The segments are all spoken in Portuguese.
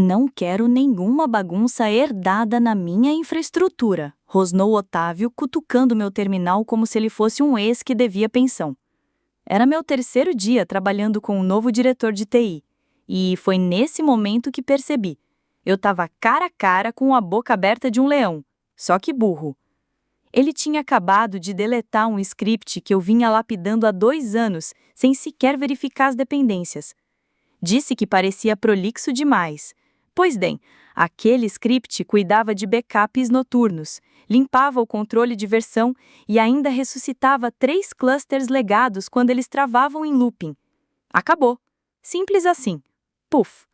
Não quero nenhuma bagunça herdada na minha infraestrutura, rosnou Otávio, cutucando meu terminal como se ele fosse um ex que devia pensão. Era meu terceiro dia trabalhando com um novo diretor de TI, e foi nesse momento que percebi. Eu estava cara a cara com a boca aberta de um leão, só que burro. Ele tinha acabado de deletar um script que eu vinha lapidando há 2 anos, sem sequer verificar as dependências. Disse que parecia prolixo demais. Pois bem, aquele script cuidava de backups noturnos, limpava o controle de versão e ainda ressuscitava 3 clusters legados quando eles travavam em looping. Acabou. Simples assim. Puf.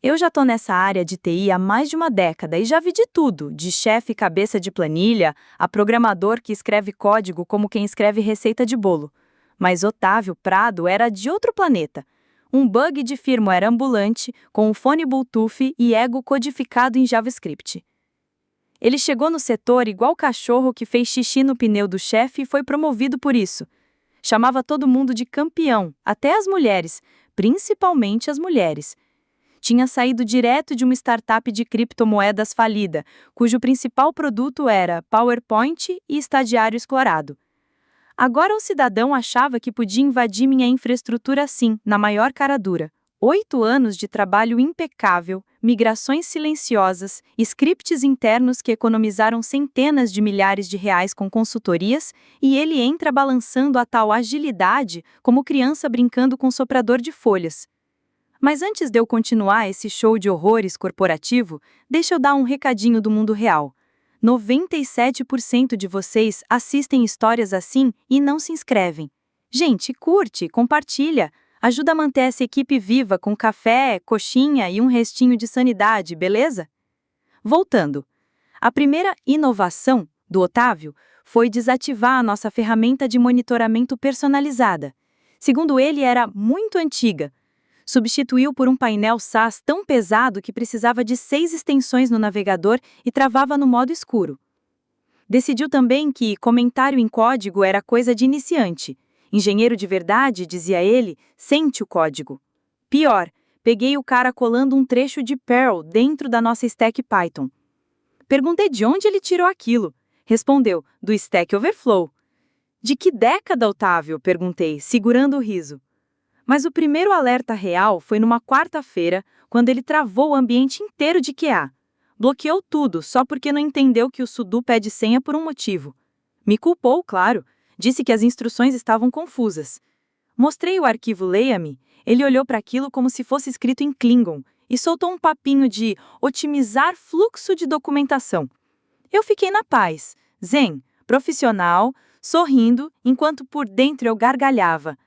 Eu já tô nessa área de TI há mais de uma década e já vi de tudo, de chefe cabeça de planilha a programador que escreve código como quem escreve receita de bolo. Mas Otávio Prado era de outro planeta. Um bug de firmware ambulante, com um fone Bluetooth e ego codificado em JavaScript. Ele chegou no setor igual cachorro que fez xixi no pneu do chefe e foi promovido por isso. Chamava todo mundo de campeão, até as mulheres, principalmente as mulheres. Tinha saído direto de uma startup de criptomoedas falida, cujo principal produto era PowerPoint e estagiário esclarado. Agora o cidadão achava que podia invadir minha infraestrutura assim, na maior cara dura. 8 anos de trabalho impecável, migrações silenciosas, scripts internos que economizaram centenas de milhares de reais com consultorias, e ele entra balançando a tal agilidade como criança brincando com soprador de folhas. Mas antes de eu continuar esse show de horrores corporativo, deixa eu dar um recadinho do mundo real. 97% de vocês assistem histórias assim e não se inscrevem. Gente, curte, compartilha, ajuda a manter essa equipe viva com café, coxinha e um restinho de sanidade, beleza? Voltando. A primeira inovação do Otávio foi desativar a nossa ferramenta de monitoramento personalizada. Segundo ele, era muito antiga. Substituiu por um painel SaaS tão pesado que precisava de 6 extensões no navegador e travava no modo escuro. Decidiu também que comentário em código era coisa de iniciante. Engenheiro de verdade, dizia ele, sente o código. Pior, peguei o cara colando um trecho de Perl dentro da nossa stack Python. Perguntei de onde ele tirou aquilo. Respondeu, do Stack Overflow. De que década, Otávio? Perguntei, segurando o riso. Mas o primeiro alerta real foi numa quarta-feira, quando ele travou o ambiente inteiro de QA. Bloqueou tudo só porque não entendeu que o sudo pede senha por um motivo. Me culpou, claro. Disse que as instruções estavam confusas. Mostrei o arquivo Leia-me. Ele olhou para aquilo como se fosse escrito em Klingon e soltou um papinho de otimizar fluxo de documentação. Eu fiquei na paz, zen, profissional, sorrindo, enquanto por dentro eu gargalhava.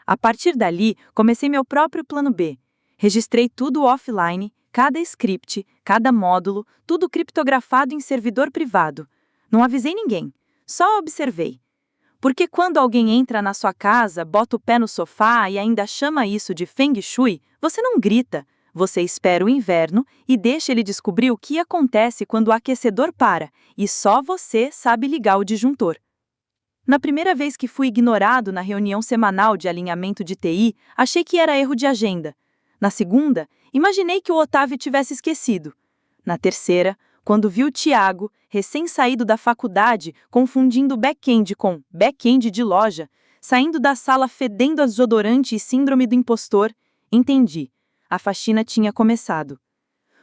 A partir dali, comecei meu próprio plano B. Registrei tudo offline, cada script, cada módulo, tudo criptografado em servidor privado. Não avisei ninguém, só observei. Porque quando alguém entra na sua casa, bota o pé no sofá e ainda chama isso de Feng Shui, você não grita. Você espera o inverno e deixa ele descobrir o que acontece quando o aquecedor para, e só você sabe ligar o disjuntor. Na primeira vez que fui ignorado na reunião semanal de alinhamento de TI, achei que era erro de agenda. Na segunda, imaginei que o Otávio tivesse esquecido. Na terceira, quando vi o Tiago, recém-saído da faculdade, confundindo back-end com back-end de loja, saindo da sala fedendo a desodorante e síndrome do impostor, entendi. A faxina tinha começado.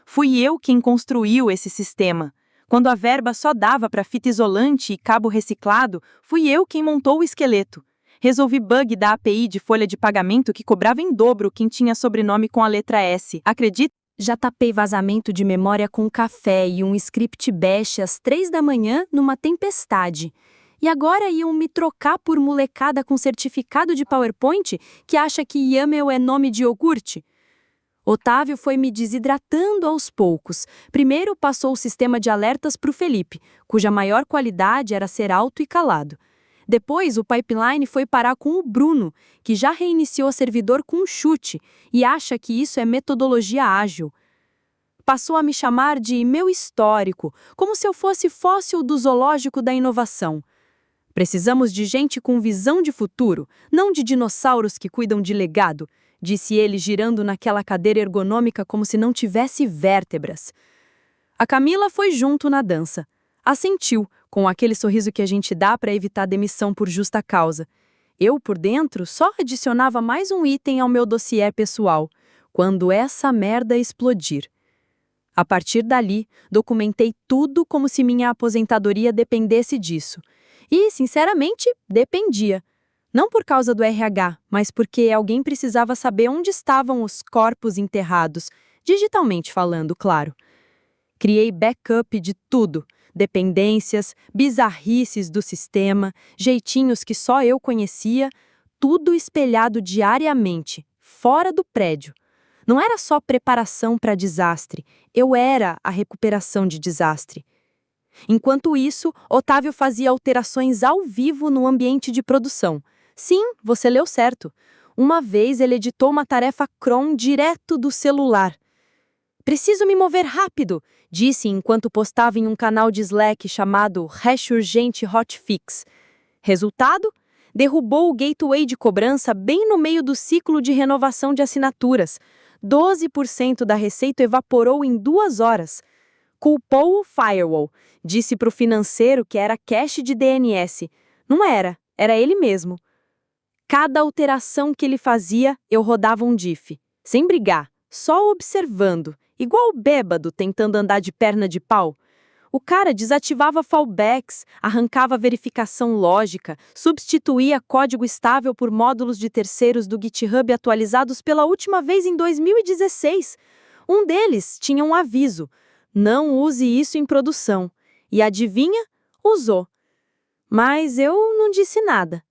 Fui eu quem construiu esse sistema. Quando a verba só dava para fita isolante e cabo reciclado, fui eu quem montou o esqueleto. Resolvi bug da API de folha de pagamento que cobrava em dobro quem tinha sobrenome com a letra S. Acredita? Já tapei vazamento de memória com café e um script bash às 3 da manhã numa tempestade. E agora iam me trocar por molecada com certificado de PowerPoint que acha que YAML é nome de iogurte? Otávio foi me desidratando aos poucos. Primeiro passou o sistema de alertas para o Felipe, cuja maior qualidade era ser alto e calado. Depois o pipeline foi parar com o Bruno, que já reiniciou o servidor com um chute e acha que isso é metodologia ágil. Passou a me chamar de meu histórico, como se eu fosse fóssil do zoológico da inovação. Precisamos de gente com visão de futuro, não de dinossauros que cuidam de legado. disse ele, girando naquela cadeira ergonômica como se não tivesse vértebras. A Camila foi junto na dança. Assentiu, com aquele sorriso que a gente dá para evitar demissão por justa causa. Eu, por dentro, só adicionava mais um item ao meu dossiê pessoal, quando essa merda explodir. A partir dali, documentei tudo como se minha aposentadoria dependesse disso. E, sinceramente, dependia. Não por causa do RH, mas porque alguém precisava saber onde estavam os corpos enterrados, digitalmente falando, claro. Criei backup de tudo, dependências, bizarrices do sistema, jeitinhos que só eu conhecia, tudo espelhado diariamente, fora do prédio. Não era só preparação para desastre, eu era a recuperação de desastre. Enquanto isso, Otávio fazia alterações ao vivo no ambiente de produção. Sim, você leu certo. Uma vez ele editou uma tarefa cron direto do celular. Preciso me mover rápido, disse enquanto postava em um canal de Slack chamado #urgente Hotfix. Resultado? Derrubou o gateway de cobrança bem no meio do ciclo de renovação de assinaturas. 12% da receita evaporou em 2 horas. Culpou o firewall. Disse para o financeiro que era cache de DNS. Não era, era ele mesmo. Cada alteração que ele fazia, eu rodava um diff. Sem brigar, só observando, igual bêbado tentando andar de perna de pau. O cara desativava fallbacks, arrancava verificação lógica, substituía código estável por módulos de terceiros do GitHub atualizados pela última vez em 2016. Um deles tinha um aviso: não use isso em produção. E adivinha? Usou. Mas eu não disse nada,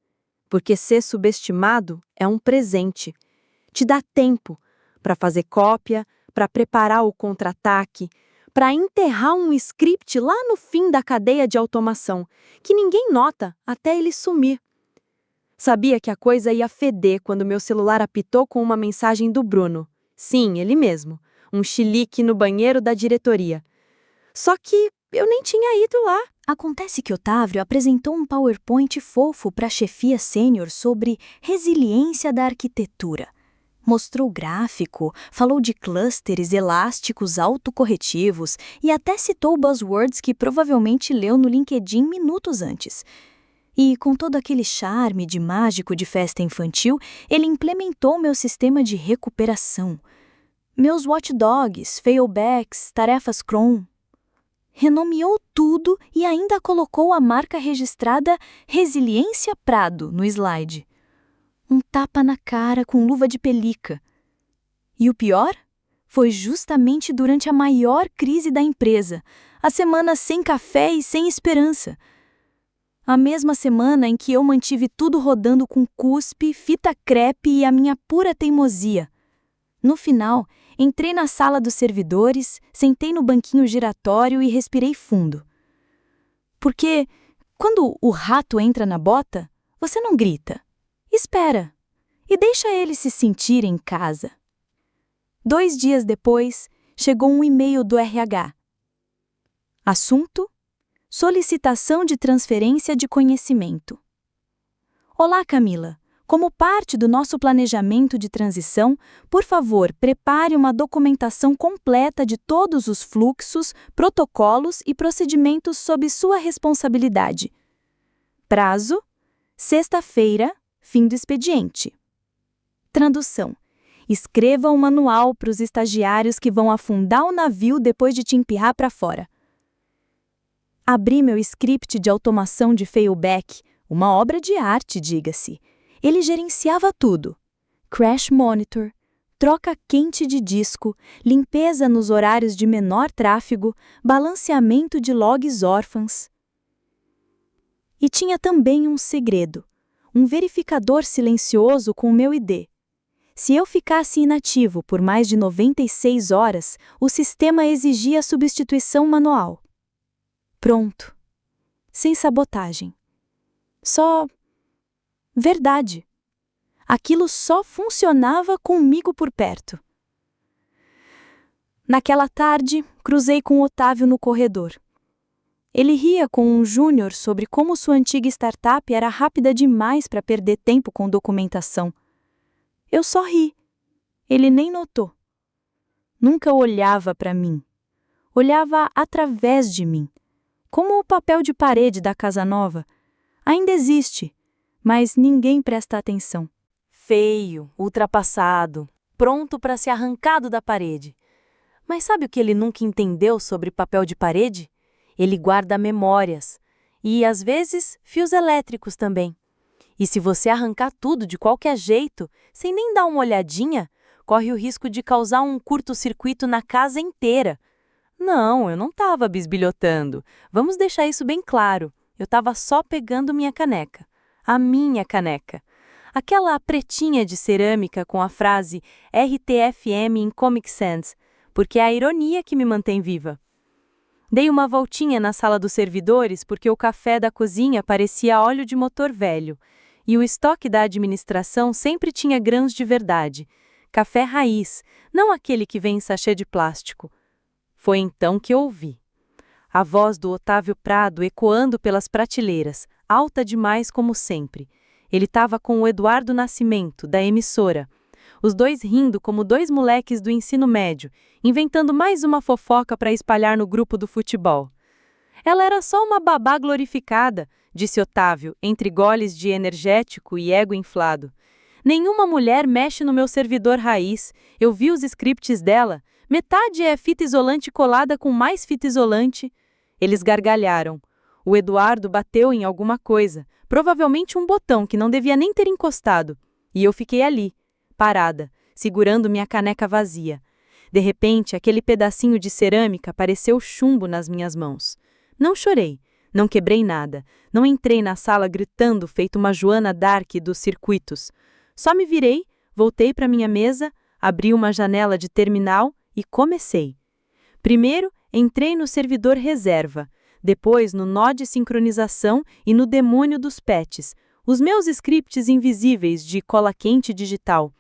porque ser subestimado é um presente. Te dá tempo para fazer cópia, para preparar o contra-ataque, para enterrar um script lá no fim da cadeia de automação, que ninguém nota até ele sumir. Sabia que a coisa ia feder quando meu celular apitou com uma mensagem do Bruno. Sim, ele mesmo. Um chilique no banheiro da diretoria. Só que eu nem tinha ido lá. Acontece que Otávio apresentou um PowerPoint fofo para a chefia sênior sobre resiliência da arquitetura. Mostrou gráfico, falou de clusters elásticos autocorretivos e até citou buzzwords que provavelmente leu no LinkedIn minutos antes. E, com todo aquele charme de mágico de festa infantil, ele implementou meu sistema de recuperação. Meus watchdogs, failbacks, tarefas cron. Renomeou tudo e ainda colocou a marca registrada Resiliência Prado no slide. Um tapa na cara com luva de pelica. E o pior? Foi justamente durante a maior crise da empresa, a semana sem café e sem esperança. A mesma semana em que eu mantive tudo rodando com cuspe, fita crepe e a minha pura teimosia. No final, entrei na sala dos servidores, sentei no banquinho giratório e respirei fundo. Porque, quando o rato entra na bota, você não grita. Espera e deixa ele se sentir em casa. 2 dias depois, chegou um e-mail do RH. Assunto: solicitação de transferência de conhecimento. Olá, Camila. Como parte do nosso planejamento de transição, por favor, prepare uma documentação completa de todos os fluxos, protocolos e procedimentos sob sua responsabilidade. Prazo: sexta-feira, fim do expediente. Tradução: escreva um manual para os estagiários que vão afundar o navio depois de te empurrar para fora. Abri meu script de automação de failback, uma obra de arte, diga-se. Ele gerenciava tudo: crash monitor, troca quente de disco, limpeza nos horários de menor tráfego, balanceamento de logs órfãos. E tinha também um segredo: um verificador silencioso com o meu ID. Se eu ficasse inativo por mais de 96 horas, o sistema exigia substituição manual. Pronto. Sem sabotagem. Só verdade. Aquilo só funcionava comigo por perto. Naquela tarde, cruzei com Otávio no corredor. Ele ria com um júnior sobre como sua antiga startup era rápida demais para perder tempo com documentação. Eu só ri, Ele nem notou. Nunca olhava para mim. Olhava através de mim. Como o papel de parede da casa nova. Ainda existe, mas ninguém presta atenção. Feio, ultrapassado, pronto para ser arrancado da parede. Mas sabe o que ele nunca entendeu sobre papel de parede? Ele guarda memórias. E, às vezes, fios elétricos também. E se você arrancar tudo de qualquer jeito, sem nem dar uma olhadinha, corre o risco de causar um curto-circuito na casa inteira. Não, eu não estava bisbilhotando. Vamos deixar isso bem claro. Eu estava só pegando minha caneca. A minha caneca. Aquela pretinha de cerâmica com a frase RTFM em Comic Sans, porque é a ironia que me mantém viva. Dei uma voltinha na sala dos servidores porque o café da cozinha parecia óleo de motor velho, e o estoque da administração sempre tinha grãos de verdade. Café raiz, não aquele que vem em sachê de plástico. Foi então que ouvi. A voz do Otávio Prado ecoando pelas prateleiras, alta demais como sempre. Ele estava com o Eduardo Nascimento, da emissora. Os dois rindo como dois moleques do ensino médio, inventando mais uma fofoca para espalhar no grupo do futebol. Ela era só uma babá glorificada, disse Otávio, entre goles de energético e ego inflado. Nenhuma mulher mexe no meu servidor raiz. Eu vi os scripts dela. Metade é fita isolante colada com mais fita isolante. Eles gargalharam. O Eduardo bateu em alguma coisa, provavelmente um botão que não devia nem ter encostado. E eu fiquei ali, parada, segurando minha caneca vazia. De repente, aquele pedacinho de cerâmica pareceu chumbo nas minhas mãos. Não chorei, não quebrei nada, não entrei na sala gritando feito uma Joana Dark dos circuitos. Só me virei, voltei para minha mesa, abri uma janela de terminal e comecei. Primeiro, entrei no servidor reserva, depois no nó de sincronização e no demônio dos patches, os meus scripts invisíveis de cola quente digital.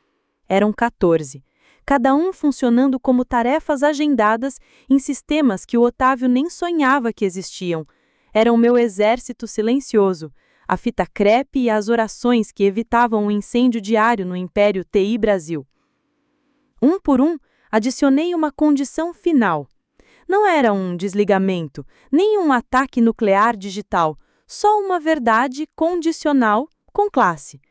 Eram 14, cada um funcionando como tarefas agendadas em sistemas que o Otávio nem sonhava que existiam. Era o meu exército silencioso, a fita crepe e as orações que evitavam um incêndio diário no Império TI Brasil. Um por um, adicionei uma condição final. Não era um desligamento, nem um ataque nuclear digital, só uma verdade condicional com classe.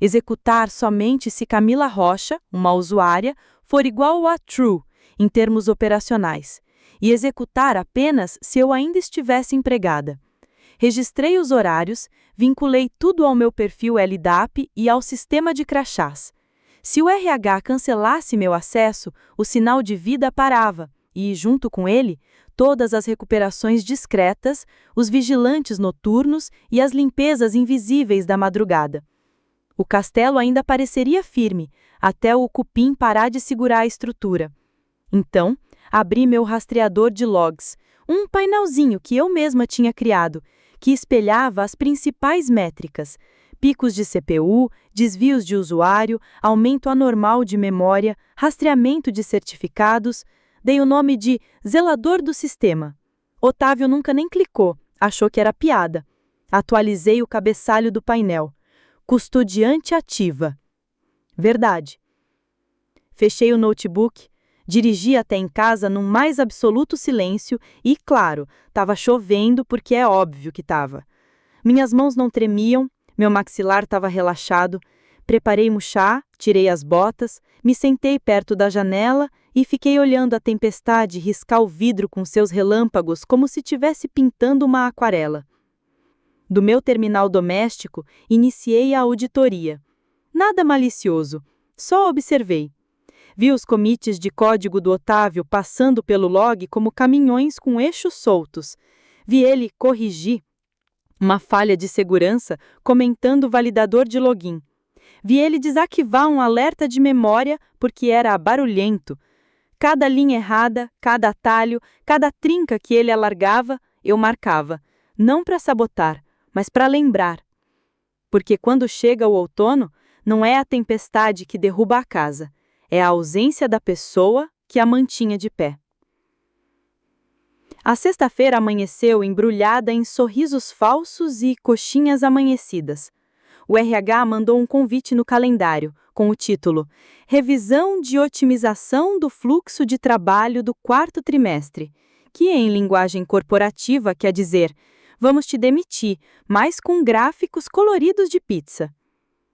Executar somente se Camila Rocha, uma usuária, for igual a true, em termos operacionais, e executar apenas se eu ainda estivesse empregada. Registrei os horários, vinculei tudo ao meu perfil LDAP e ao sistema de crachás. Se o RH cancelasse meu acesso, o sinal de vida parava e, junto com ele, todas as recuperações discretas, os vigilantes noturnos e as limpezas invisíveis da madrugada. O castelo ainda pareceria firme, até o cupim parar de segurar a estrutura. Então, abri meu rastreador de logs, um painelzinho que eu mesma tinha criado, que espelhava as principais métricas: picos de CPU, desvios de usuário, aumento anormal de memória, rastreamento de certificados. Dei o nome de zelador do sistema. Otávio nunca nem clicou, achou que era piada. Atualizei o cabeçalho do painel. Custodiante ativa. Verdade. Fechei o notebook, dirigi até em casa num mais absoluto silêncio e, claro, estava chovendo porque é óbvio que estava. Minhas mãos não tremiam, meu maxilar estava relaxado. Preparei um chá, tirei as botas, me sentei perto da janela e fiquei olhando a tempestade riscar o vidro com seus relâmpagos como se estivesse pintando uma aquarela. Do meu terminal doméstico, iniciei a auditoria. Nada malicioso, só observei. Vi os commits de código do Otávio passando pelo log como caminhões com eixos soltos. Vi ele corrigir uma falha de segurança comentando o validador de login. Vi ele desativar um alerta de memória porque era barulhento. Cada linha errada, cada atalho, cada trinca que ele alargava, eu marcava. Não para sabotar, mas para lembrar. Porque quando chega o outono, não é a tempestade que derruba a casa, é a ausência da pessoa que a mantinha de pé. A sexta-feira amanheceu embrulhada em sorrisos falsos e coxinhas amanhecidas. O RH mandou um convite no calendário, com o título Revisão de Otimização do Fluxo de Trabalho do Quarto Trimestre, que em linguagem corporativa quer dizer vamos te demitir, mas com gráficos coloridos de pizza.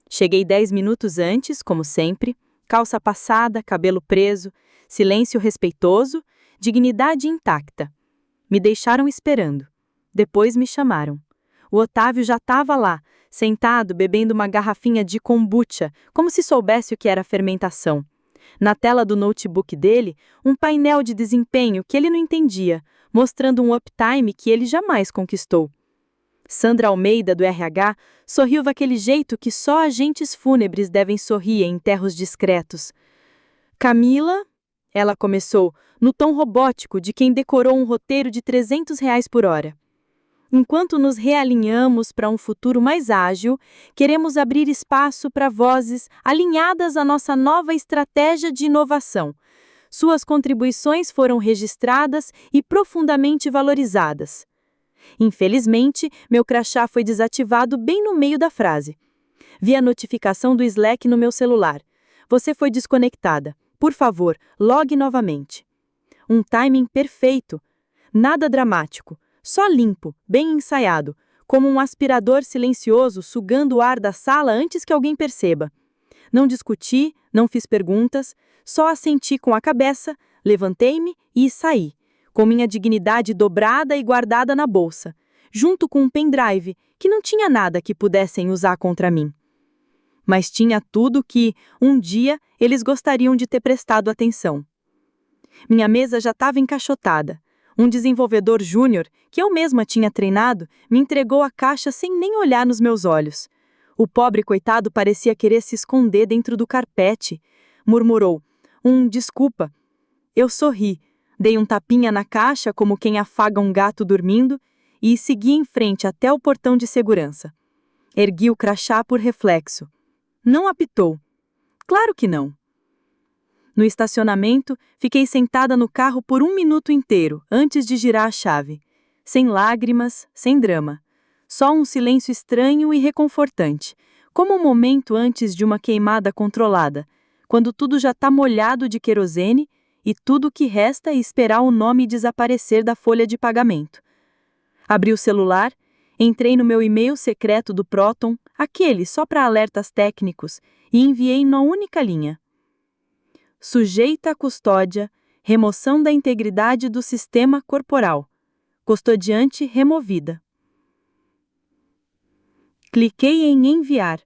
Cheguei 10 minutos antes, como sempre, calça passada, cabelo preso, silêncio respeitoso, dignidade intacta. Me deixaram esperando. Depois me chamaram. O Otávio já estava lá, sentado bebendo uma garrafinha de kombucha, como se soubesse o que era fermentação. Na tela do notebook dele, um painel de desempenho que ele não entendia, mostrando um uptime que ele jamais conquistou. Sandra Almeida, do RH, sorriu daquele jeito que só agentes fúnebres devem sorrir em enterros discretos. Camila, ela começou, no tom robótico de quem decorou um roteiro de R$ 300 por hora. Enquanto nos realinhamos para um futuro mais ágil, queremos abrir espaço para vozes alinhadas à nossa nova estratégia de inovação. Suas contribuições foram registradas e profundamente valorizadas. Infelizmente, meu crachá foi desativado bem no meio da frase. Vi a notificação do Slack no meu celular. Você foi desconectada. Por favor, logue novamente. Um timing perfeito. Nada dramático. Só limpo, bem ensaiado, como um aspirador silencioso sugando o ar da sala antes que alguém perceba. Não discuti, não fiz perguntas, só assenti com a cabeça, levantei-me e saí, com minha dignidade dobrada e guardada na bolsa, junto com um pendrive que não tinha nada que pudessem usar contra mim. Mas tinha tudo que, um dia, eles gostariam de ter prestado atenção. Minha mesa já estava encaixotada. Um desenvolvedor júnior, que eu mesma tinha treinado, me entregou a caixa sem nem olhar nos meus olhos. O pobre coitado parecia querer se esconder dentro do carpete. Murmurou, desculpa. Eu sorri, dei um tapinha na caixa como quem afaga um gato dormindo e segui em frente até o portão de segurança. Ergui o crachá por reflexo. Não apitou. Claro que não. No estacionamento, fiquei sentada no carro por 1 minuto inteiro, antes de girar a chave. Sem lágrimas, sem drama. Só um silêncio estranho e reconfortante, como um momento antes de uma queimada controlada, quando tudo já está molhado de querosene e tudo o que resta é esperar o nome desaparecer da folha de pagamento. Abri o celular, entrei no meu e-mail secreto do Proton, aquele só para alertas técnicos, e enviei uma única linha. Sujeita à custódia, remoção da integridade do sistema corporal. Custodiante removida. Cliquei em enviar.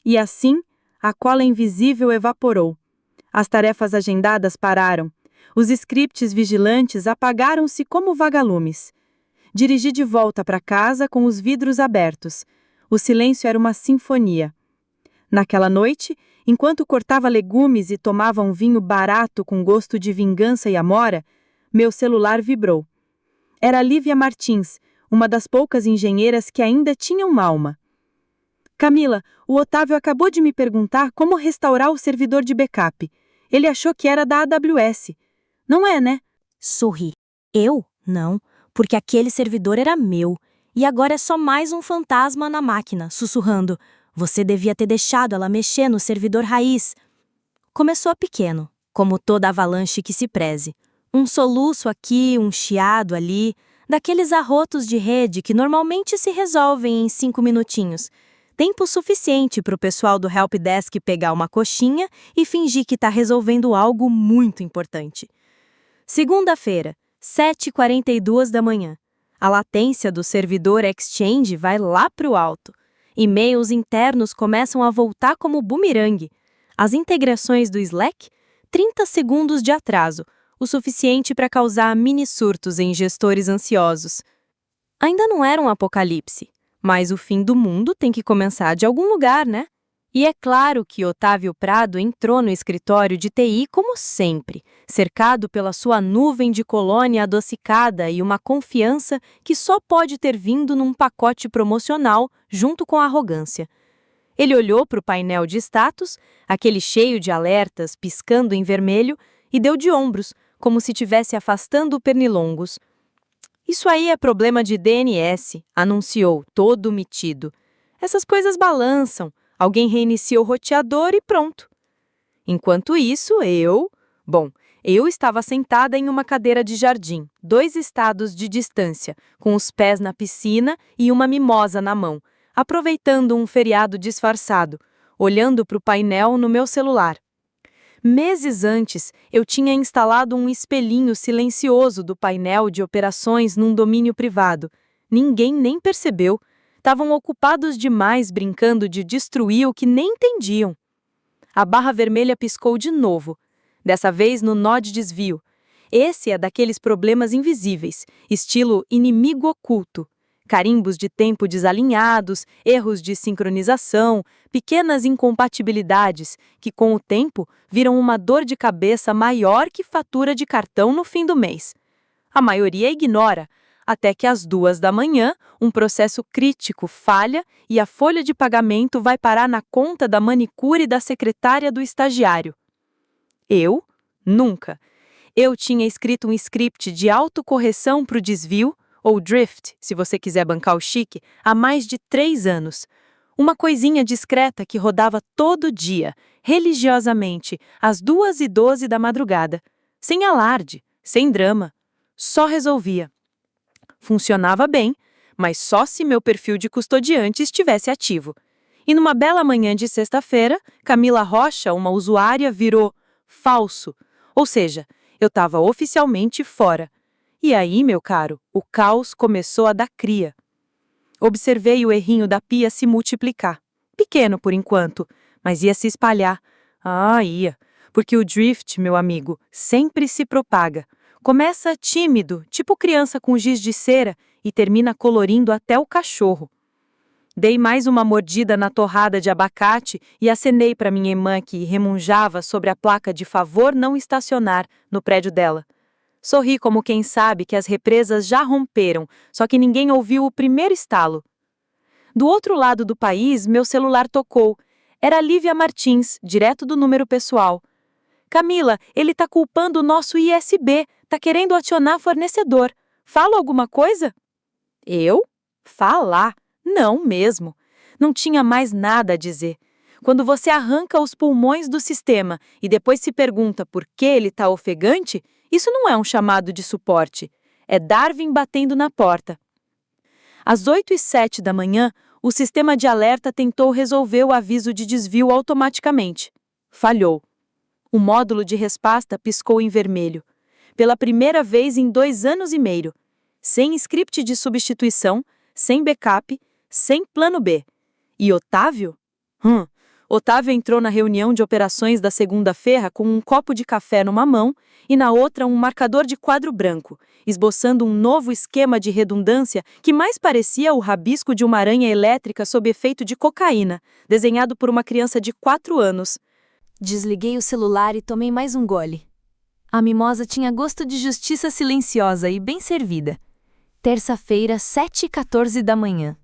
E assim, a cola invisível evaporou. As tarefas agendadas pararam. Os scripts vigilantes apagaram-se como vagalumes. Dirigi de volta para casa com os vidros abertos. O silêncio era uma sinfonia. Naquela noite, enquanto cortava legumes e tomava um vinho barato com gosto de vingança e amora, meu celular vibrou. Era Lívia Martins, uma das poucas engenheiras que ainda tinham alma. Camila, o Otávio acabou de me perguntar como restaurar o servidor de backup. Ele achou que era da AWS. Não é, né? Sorri. Eu? Não, porque aquele servidor era meu. E agora é só mais um fantasma na máquina, sussurrando. Você devia ter deixado ela mexer no servidor raiz. Começou pequeno, como toda avalanche que se preze. Um soluço aqui, um chiado ali, daqueles arrotos de rede que normalmente se resolvem em 5 minutinhos. Tempo suficiente para o pessoal do helpdesk pegar uma coxinha e fingir que está resolvendo algo muito importante. Segunda-feira, 7h42 da manhã. A latência do servidor Exchange vai lá para o alto. E-mails internos começam a voltar como bumerangue. As integrações do Slack, 30 segundos de atraso, o suficiente para causar mini-surtos em gestores ansiosos. Ainda não era um apocalipse, mas o fim do mundo tem que começar de algum lugar, né? E é claro que Otávio Prado entrou no escritório de TI como sempre, cercado pela sua nuvem de colônia adocicada e uma confiança que só pode ter vindo num pacote promocional junto com a arrogância. Ele olhou para o painel de status, aquele cheio de alertas piscando em vermelho, e deu de ombros, como se estivesse afastando pernilongos. Isso aí é problema de DNS, anunciou, todo metido. Essas coisas balançam. Alguém reinicia o roteador e pronto. Enquanto isso, eu estava sentada em uma cadeira de jardim, 2 estados de distância, com os pés na piscina e uma mimosa na mão, aproveitando um feriado disfarçado, olhando para o painel no meu celular. Meses antes, eu tinha instalado um espelhinho silencioso do painel de operações num domínio privado. Ninguém nem percebeu. Estavam ocupados demais brincando de destruir o que nem entendiam. A barra vermelha piscou de novo, dessa vez no nó de desvio. Esse é daqueles problemas invisíveis, estilo inimigo oculto. Carimbos de tempo desalinhados, erros de sincronização, pequenas incompatibilidades que, com o tempo, viram uma dor de cabeça maior que fatura de cartão no fim do mês. A maioria ignora, até que às 2 da manhã, um processo crítico falha e a folha de pagamento vai parar na conta da manicure da secretária do estagiário. Eu? Nunca. Eu tinha escrito um script de autocorreção para o desvio, ou drift, se você quiser bancar o chique, há mais de 3 anos. Uma coisinha discreta que rodava todo dia, religiosamente, às 2h12 da madrugada. Sem alarde, sem drama. Só resolvia. Funcionava bem, mas só se meu perfil de custodiante estivesse ativo. E numa bela manhã de sexta-feira, Camila Rocha, uma usuária, virou falso. Ou seja, eu estava oficialmente fora. E aí, meu caro, o caos começou a dar cria. Observei o errinho da pia se multiplicar. Pequeno por enquanto, mas ia se espalhar. Ia. Porque o drift, meu amigo, sempre se propaga. Começa tímido, tipo criança com giz de cera, e termina colorindo até o cachorro. Dei mais uma mordida na torrada de abacate e acenei para minha irmã que remunjava sobre a placa de favor não estacionar no prédio dela. Sorri como quem sabe que as represas já romperam, só que ninguém ouviu o primeiro estalo. Do outro lado do país, meu celular tocou. Era Lívia Martins, direto do número pessoal. Camila, ele tá culpando o nosso ISB, tá querendo acionar fornecedor. Fala alguma coisa? Eu? Falar? Não mesmo. Não tinha mais nada a dizer. Quando você arranca os pulmões do sistema e depois se pergunta por que ele tá ofegante, isso não é um chamado de suporte. É Darwin batendo na porta. Às 8h07 da manhã, o sistema de alerta tentou resolver o aviso de desvio automaticamente. Falhou. O módulo de resposta piscou em vermelho. Pela primeira vez em 2 anos e meio. Sem script de substituição, sem backup, sem plano B. E Otávio? Otávio entrou na reunião de operações da segunda-feira com um copo de café numa mão e na outra um marcador de quadro branco, esboçando um novo esquema de redundância que mais parecia o rabisco de uma aranha elétrica sob efeito de cocaína, desenhado por uma criança de 4 anos. Desliguei o celular e tomei mais um gole. A mimosa tinha gosto de justiça silenciosa e bem servida. Terça-feira, 7h14 da manhã.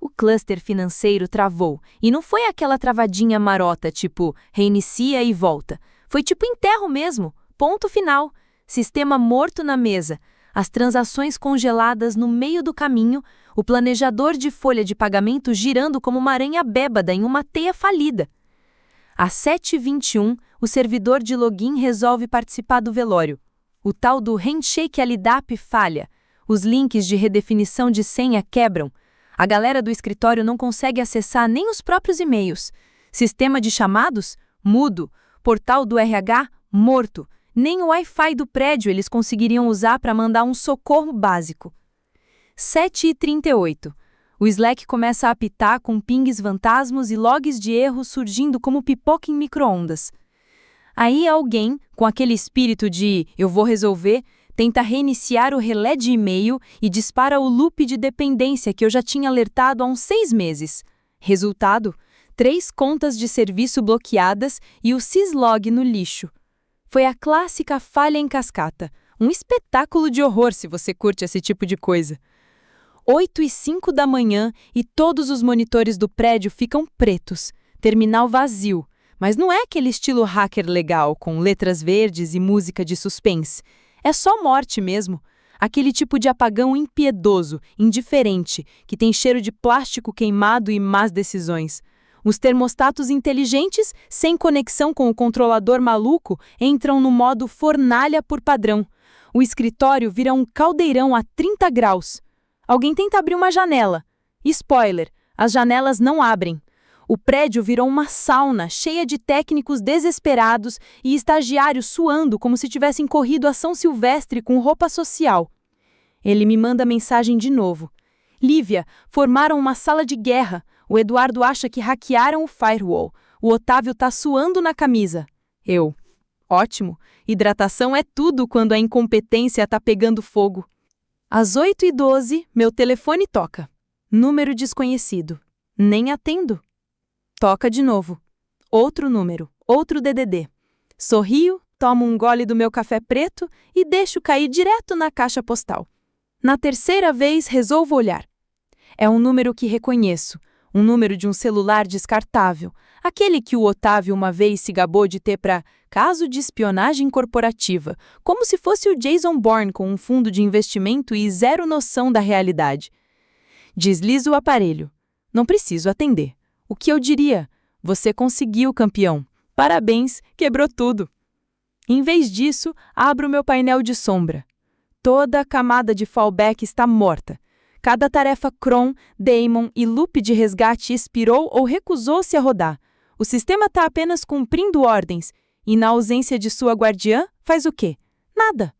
O cluster financeiro travou, e não foi aquela travadinha marota, tipo reinicia e volta. Foi tipo enterro mesmo, ponto final, sistema morto na mesa, as transações congeladas no meio do caminho, o planejador de folha de pagamento girando como uma aranha bêbada em uma teia falida. Às 7h21, o servidor de login resolve participar do velório. O tal do handshake LDAP falha, os links de redefinição de senha quebram, a galera do escritório não consegue acessar nem os próprios e-mails. Sistema de chamados? Mudo. Portal do RH? Morto. Nem o Wi-Fi do prédio eles conseguiriam usar para mandar um socorro básico. 7h38. O Slack começa a apitar com pings fantasmas e logs de erros surgindo como pipoca em micro-ondas. Aí alguém, com aquele espírito de "eu vou resolver", tenta reiniciar o relé de e-mail e dispara o loop de dependência que eu já tinha alertado há uns 6 meses. Resultado: 3 contas de serviço bloqueadas e o syslog no lixo. Foi a clássica falha em cascata. Um espetáculo de horror se você curte esse tipo de coisa. 8h05 da manhã e todos os monitores do prédio ficam pretos. Terminal vazio. Mas não é aquele estilo hacker legal, com letras verdes e música de suspense. É só morte mesmo. Aquele tipo de apagão impiedoso, indiferente, que tem cheiro de plástico queimado e más decisões. Os termostatos inteligentes, sem conexão com o controlador maluco, entram no modo fornalha por padrão. O escritório vira um caldeirão a 30 graus. Alguém tenta abrir uma janela. Spoiler, as janelas não abrem. O prédio virou uma sauna cheia de técnicos desesperados e estagiários suando como se tivessem corrido a São Silvestre com roupa social. Ele me manda mensagem de novo. Lívia, formaram uma sala de guerra. O Eduardo acha que hackearam o firewall. O Otávio tá suando na camisa. Eu. Ótimo. Hidratação é tudo quando a incompetência tá pegando fogo. Às 8h12, meu telefone toca. Número desconhecido. Nem atendo. Toca de novo. Outro número, outro DDD. Sorrio, tomo um gole do meu café preto e deixo cair direto na caixa postal. Na terceira vez, resolvo olhar. É um número que reconheço, um número de um celular descartável, aquele que o Otávio uma vez se gabou de ter para caso de espionagem corporativa, como se fosse o Jason Bourne com um fundo de investimento e zero noção da realidade. Deslizo o aparelho. Não preciso atender. O que eu diria? Você conseguiu, campeão. Parabéns, quebrou tudo. Em vez disso, abro meu painel de sombra. Toda a camada de fallback está morta. Cada tarefa cron, daemon e loop de resgate expirou ou recusou-se a rodar. O sistema está apenas cumprindo ordens, e na ausência de sua guardiã, faz o quê? Nada.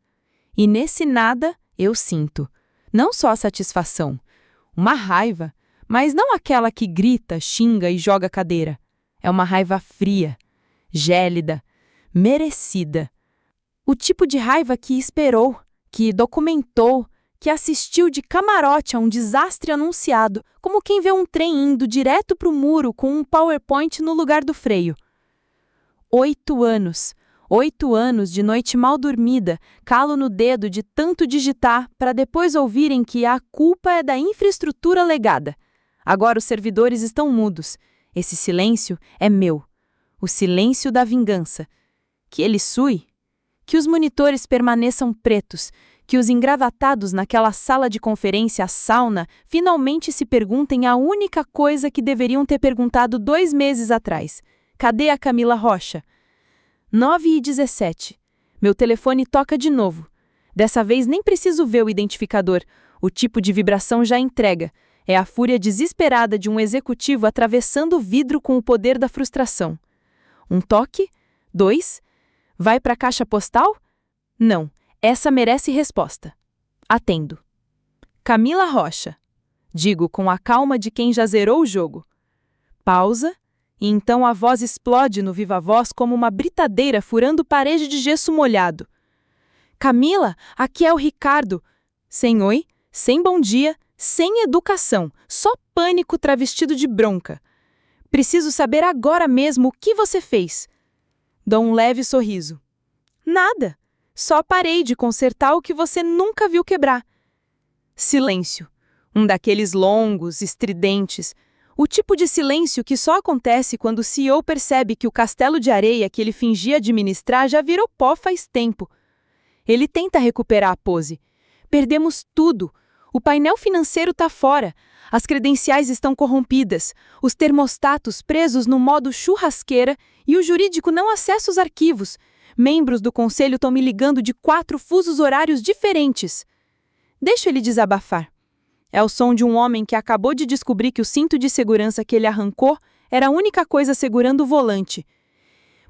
E nesse nada, eu sinto. Não só satisfação, uma raiva, mas não aquela que grita, xinga e joga cadeira. É uma raiva fria, gélida, merecida. O tipo de raiva que esperou, que documentou, que assistiu de camarote a um desastre anunciado, como quem vê um trem indo direto para o muro com um PowerPoint no lugar do freio. 8 anos. 8 anos de noite mal dormida, calo no dedo de tanto digitar para depois ouvirem que a culpa é da infraestrutura legada. Agora os servidores estão mudos. Esse silêncio é meu. O silêncio da vingança. Que ele sue. Que os monitores permaneçam pretos. Que os engravatados naquela sala de conferência, a sauna, finalmente se perguntem a única coisa que deveriam ter perguntado 2 meses atrás. Cadê a Camila Rocha? 9h17. Meu telefone toca de novo. Dessa vez nem preciso ver o identificador. O tipo de vibração já entrega. É a fúria desesperada de um executivo atravessando o vidro com o poder da frustração. Um toque? 2? Vai para a caixa postal? Não, essa merece resposta. Atendo. Camila Rocha. Digo com a calma de quem já zerou o jogo. Pausa, e então a voz explode no viva-voz como uma britadeira furando parede de gesso molhado. Camila, aqui é o Ricardo. Sem oi, sem bom dia, sem educação, só pânico travestido de bronca. Preciso saber agora mesmo o que você fez. Dou um leve sorriso. Nada. Só parei de consertar o que você nunca viu quebrar. Silêncio. Um daqueles longos, estridentes. O tipo de silêncio que só acontece quando o CEO percebe que o castelo de areia que ele fingia administrar já virou pó faz tempo. Ele tenta recuperar a pose. Perdemos tudo. O painel financeiro está fora, as credenciais estão corrompidas, os termostatos presos no modo churrasqueira e o jurídico não acessa os arquivos. Membros do conselho estão me ligando de 4 fusos horários diferentes. Deixo ele desabafar. É o som de um homem que acabou de descobrir que o cinto de segurança que ele arrancou era a única coisa segurando o volante.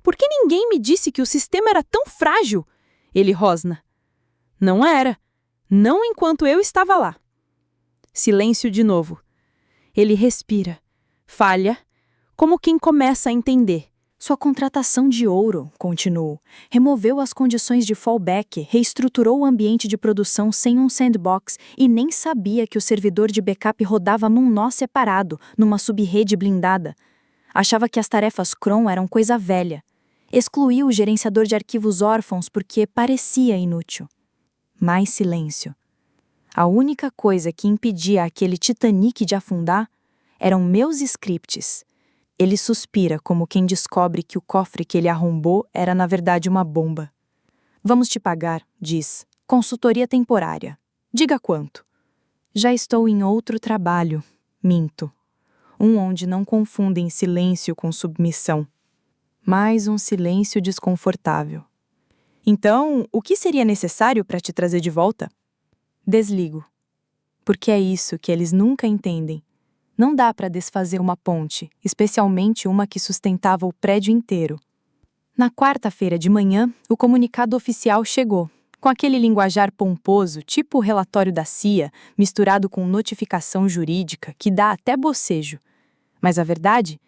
Por que ninguém me disse que o sistema era tão frágil? Ele rosna. Não era. Não enquanto eu estava lá. Silêncio de novo. Ele respira. Falha, como quem começa a entender. Sua contratação de ouro, continuou, removeu as condições de fallback, reestruturou o ambiente de produção sem um sandbox e nem sabia que o servidor de backup rodava num nó separado, numa subrede blindada. Achava que as tarefas cron eram coisa velha. Excluiu o gerenciador de arquivos órfãos porque parecia inútil. Mais silêncio. A única coisa que impedia aquele Titanic de afundar eram meus scripts. Ele suspira como quem descobre que o cofre que ele arrombou era na verdade uma bomba. Vamos te pagar, diz. Consultoria temporária. Diga quanto. Já estou em outro trabalho. Minto. Onde não confundem silêncio com submissão. Mais um silêncio desconfortável. Então, o que seria necessário para te trazer de volta? Desligo. Porque é isso que eles nunca entendem. Não dá para desfazer uma ponte, especialmente uma que sustentava o prédio inteiro. Na quarta-feira de manhã, o comunicado oficial chegou, com aquele linguajar pomposo, tipo o relatório da CIA, misturado com notificação jurídica, que dá até bocejo. Mas a verdade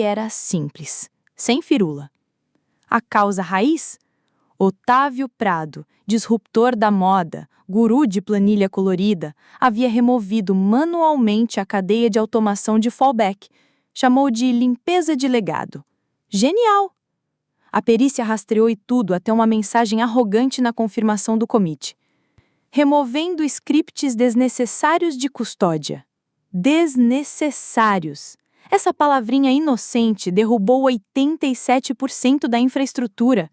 era simples, sem firula. A causa raiz? Otávio Prado, disruptor da moda, guru de planilha colorida, havia removido manualmente a cadeia de automação de fallback. Chamou de limpeza de legado. Genial! A perícia rastreou e tudo até uma mensagem arrogante na confirmação do commit. Removendo scripts desnecessários de custódia. Desnecessários. Essa palavrinha inocente derrubou 87% da infraestrutura.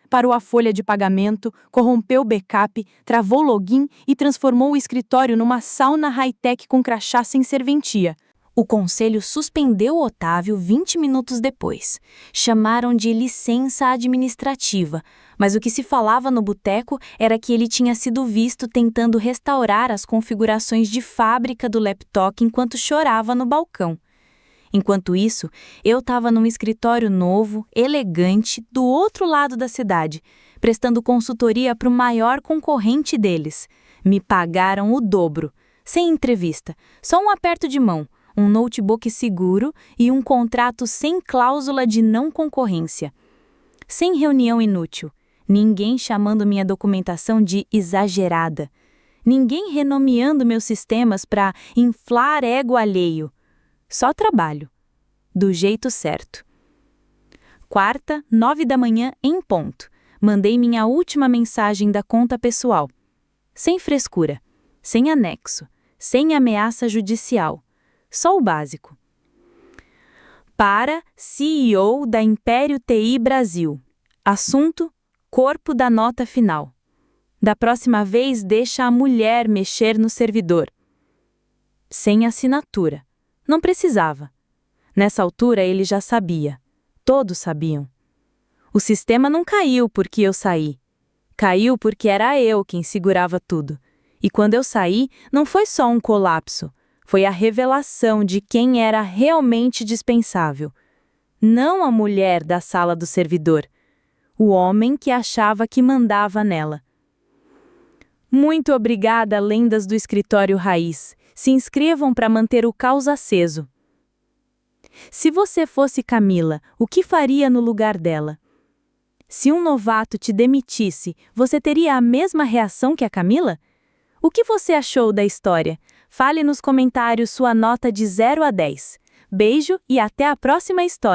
Parou a folha de pagamento, corrompeu o backup, travou o login e transformou o escritório numa sauna high-tech com crachá sem serventia. O conselho suspendeu Otávio 20 minutos depois. Chamaram de licença administrativa, mas o que se falava no boteco era que ele tinha sido visto tentando restaurar as configurações de fábrica do laptop enquanto chorava no balcão. Enquanto isso, eu estava num escritório novo, elegante, do outro lado da cidade, prestando consultoria para o maior concorrente deles. Me pagaram o dobro, sem entrevista, só um aperto de mão, um notebook seguro e um contrato sem cláusula de não concorrência. Sem reunião inútil, ninguém chamando minha documentação de exagerada, ninguém renomeando meus sistemas para inflar ego alheio. Só trabalho. Do jeito certo. Quarta, 9 da manhã, em ponto. Mandei minha última mensagem da conta pessoal. Sem frescura, sem anexo, sem ameaça judicial. Só o básico. Para CEO da Império TI Brasil. Assunto: corpo da nota final. Da próxima vez, deixa a mulher mexer no servidor. Sem assinatura. Não precisava. Nessa altura ele já sabia. Todos sabiam. O sistema não caiu porque eu saí. Caiu porque era eu quem segurava tudo. E quando eu saí, não foi só um colapso. Foi a revelação de quem era realmente dispensável. Não a mulher da sala do servidor. O homem que achava que mandava nela. Muito obrigada, lendas do escritório raiz. Se inscrevam para manter o caos aceso. Se você fosse Camila, o que faria no lugar dela? Se um novato te demitisse, você teria a mesma reação que a Camila? O que você achou da história? Fale nos comentários sua nota de 0 a 10. Beijo e até a próxima história.